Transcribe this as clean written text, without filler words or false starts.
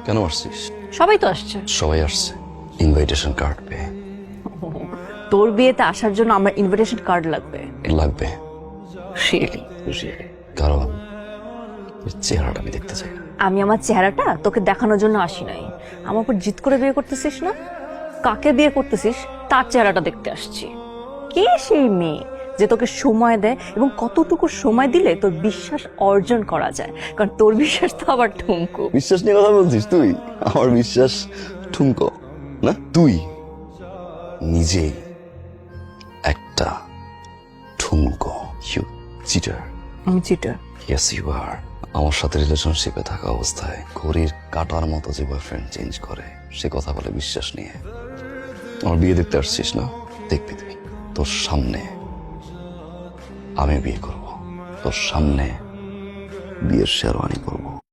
কেন আসছিস? সবাই তো আসছে। সবাই আসছে ইনভাইটেশন কার্ড পেয়ে। তোর বিয়েতে আসার জন্য আমার ইনভিটেশন কার্ড লাগবে? লাগবে Really? কারণ তোর চেহারাটা আমি দেখতে চাই না। আমি আমার চেহারাটা তোকে দেখানোর জন্য আসি নাই। আমার উপর জিদ করে বিয়ে করতেছিস না? কাকে বিয়ে করতেছিস তার চেহারাটা দেখতে আসছি। কে সেই মেয়ে যে তোকে সময় দেয় এবং কতটুকু সময় দিলে তোর বিশ্বাস অর্জন করা যায়? কারণ তোর বিশ্বাস তো আবার ঠুনকো। বিশ্বাস নিয়ে কথা বলছিস তুই? আমার বিশ্বাস ঠুনকো না, তুই নিজেই একটা ঠুনকো। You cheater. আমি চিটার? Yes you are. আমার সাথে রিলেশনশিপে থাকা অবস্থায় ঘড়ির কাটার মতো যে বয়ফ্রেন্ড চেঞ্জ করে সে কথা বলে বিশ্বাস নিয়ে আমার বিয়ে দেখতে আসছিস না? দেখবি তুই, তোর সামনে আমি বিয়ে করব, তোর সামনে বিয়ের শেরওয়ানি করব।